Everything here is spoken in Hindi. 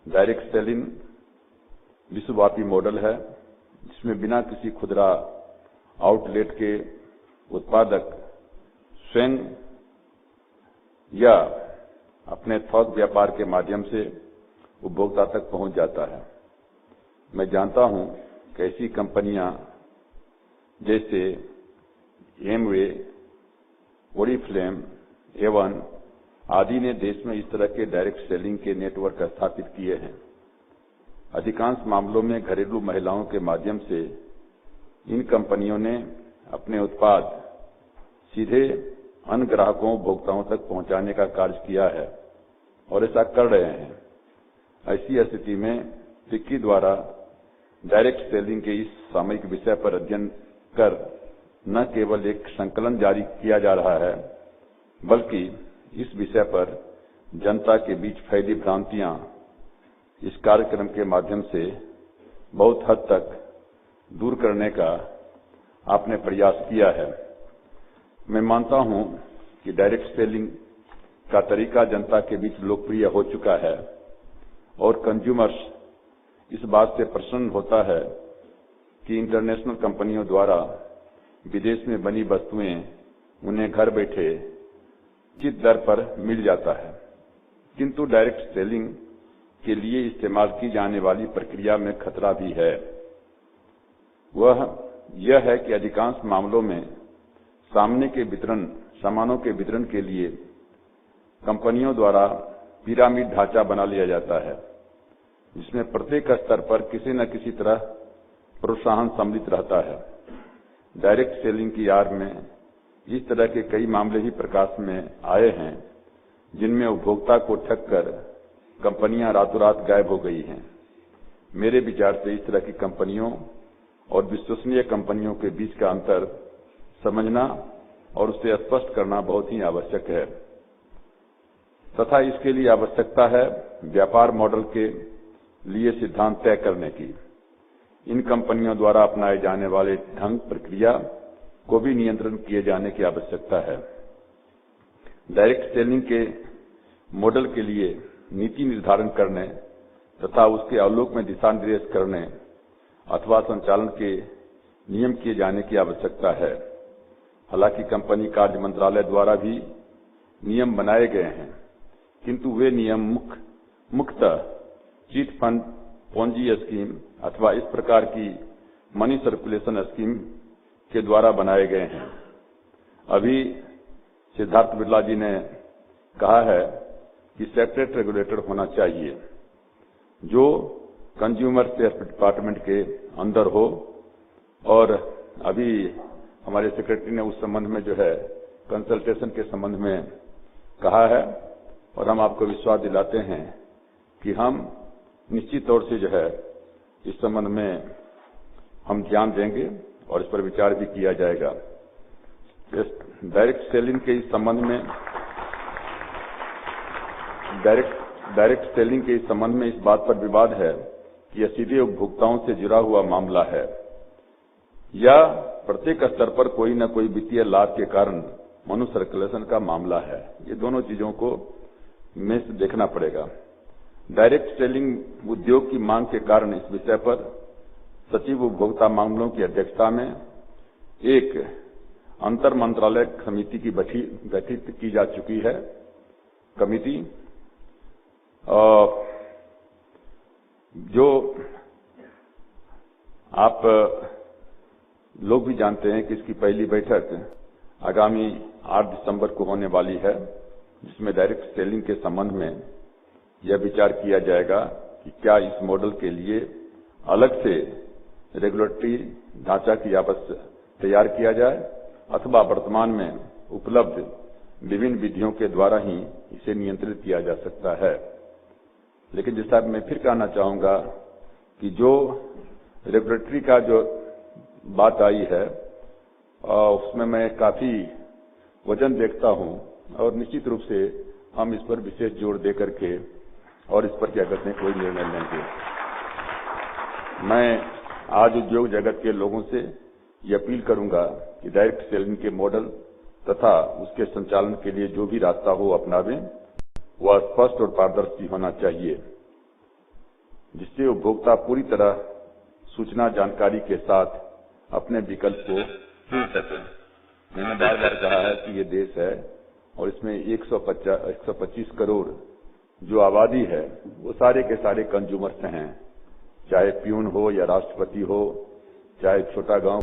डायरेक्ट सेलिंग विश्वव्यापी मॉडल है, जिसमें बिना किसी खुदरा आउटलेट के उत्पादक स्वयं या अपने थोक व्यापार के माध्यम से उपभोक्ता तक पहुंच जाता है। मैं जानता हूं कि ऐसी कंपनियां जैसे एमवे, ओरिफ्लेम, एवन आदि ने देश में इस तरह के डायरेक्ट सेलिंग के नेटवर्क स्थापित किए हैं। अधिकांश मामलों में घरेलू महिलाओं के माध्यम से इन कंपनियों ने अपने उत्पाद सीधे अन्य ग्राहकों उपभोक्ताओं तक पहुंचाने का कार्य किया है और ऐसा कर रहे हैं। ऐसी स्थिति में फिक्की द्वारा डायरेक्ट सेलिंग के इस सामयिक विषय पर अध्ययन कर न केवल एक संकलन जारी किया जा रहा है, बल्कि इस विषय पर जनता के बीच फैली भ्रांतियां इस कार्यक्रम के माध्यम से बहुत हद तक दूर करने का आपने प्रयास किया है। मैं मानता हूं कि डायरेक्ट सेलिंग का तरीका जनता के बीच लोकप्रिय हो चुका है और कंज्यूमर्स इस बात से प्रसन्न होता है कि इंटरनेशनल कंपनियों द्वारा विदेश में बनी वस्तुएं उन्हें घर बैठे उचित दर पर मिल जाता है। किंतु डायरेक्ट सेलिंग के लिए इस्तेमाल की जाने वाली प्रक्रिया में खतरा भी है। वह यह है कि अधिकांश मामलों में सामानों के वितरण के लिए कंपनियों द्वारा पिरामिड ढांचा बना लिया जाता है, जिसमें प्रत्येक स्तर पर किसी न किसी तरह प्रोत्साहन सम्मिलित रहता है। डायरेक्ट सेलिंग की आड़ में इस तरह के कई मामले ही प्रकाश में आए हैं, जिनमें उपभोक्ता को ठग कर कंपनियां रातों रात गायब हो गई हैं। मेरे विचार से इस तरह की कंपनियों और विश्वसनीय कंपनियों के बीच का अंतर समझना और उसे स्पष्ट करना बहुत ही आवश्यक है तथा इसके लिए आवश्यकता है व्यापार मॉडल के लिए सिद्धांत तय करने की। इन कंपनियों द्वारा अपनाए जाने वाले ढंग प्रक्रिया को भी नियंत्रण किए जाने की आवश्यकता है। डायरेक्ट सेलिंग के मॉडल के लिए नीति निर्धारण करने तथा उसके आलोक में दिशा निर्देश करने अथवा संचालन के नियम किए जाने की आवश्यकता है। हालांकि कंपनी कार्य मंत्रालय द्वारा भी नियम बनाए गए हैं, किंतु वे नियम मुख्यतः चिट फंड, पोंजी स्कीम अथवा इस प्रकार की मनी सर्कुलेशन स्कीम के द्वारा बनाए गए हैं। अभी सिद्धार्थ बिरला जी ने कहा है कि सेपरेट रेगुलेटर होना चाहिए जो कंज्यूमर अफेयर्स डिपार्टमेंट के अंदर हो, और अभी हमारे सेक्रेटरी ने उस संबंध में जो है कंसल्टेशन के संबंध में कहा है और हम आपको विश्वास दिलाते हैं कि हम निश्चित तौर से जो है इस संबंध में हम ध्यान देंगे और इस पर विचार भी किया जाएगा। डायरेक्ट सेलिंग के इस संबंध में डायरेक्ट सेलिंग के इस संबंध में इस बात पर विवाद है कि यह सीधे उपभोक्ताओं से जुड़ा हुआ मामला है या प्रत्येक स्तर पर कोई न कोई वित्तीय लाभ के कारण मनी सर्कुलेशन का मामला है। ये दोनों चीजों को में से देखना पड़ेगा। डायरेक्ट सेलिंग उद्योग की मांग के कारण इस विषय पर सचिव उपभोक्ता मामलों की अध्यक्षता में एक अंतर मंत्रालय समिति की गठित की जा चुकी है। कमिटी जो आप लोग भी जानते हैं कि इसकी पहली बैठक आगामी 8 दिसंबर को होने वाली है, जिसमें डायरेक्ट सेलिंग के संबंध में यह विचार किया जाएगा कि क्या इस मॉडल के लिए अलग से रेगुलेटरी ढांचा की तैयार किया जाए अथवा वर्तमान में उपलब्ध विभिन्न विधियों के द्वारा ही इसे नियंत्रित किया जा सकता है। लेकिन जैसा मैं फिर कहना चाहूंगा कि जो रेगुलेटरी का जो बात आई है उसमें मैं काफी वजन देखता हूं और निश्चित रूप से हम इस पर विशेष जोर दे करके और इस पर क्या करते हैं कोई निर्णय लेंगे। मैं आज उद्योग जगत के लोगों से ये अपील करूंगा कि डायरेक्ट सेलिंग के मॉडल तथा उसके संचालन के लिए जो भी रास्ता हो अपनावें, वह स्पष्ट और पारदर्शी होना चाहिए। जिससे उपभोक्ता पूरी तरह सूचना जानकारी के साथ अपने विकल्प को चुन सके। मैंने बार बार कहा है कि ये देश है और इसमें 125 करोड़ जो आबादी है वो सारे के सारे कंज्यूमर्स हैं, चाहे प्यून हो या राष्ट्रपति हो, चाहे छोटा गांव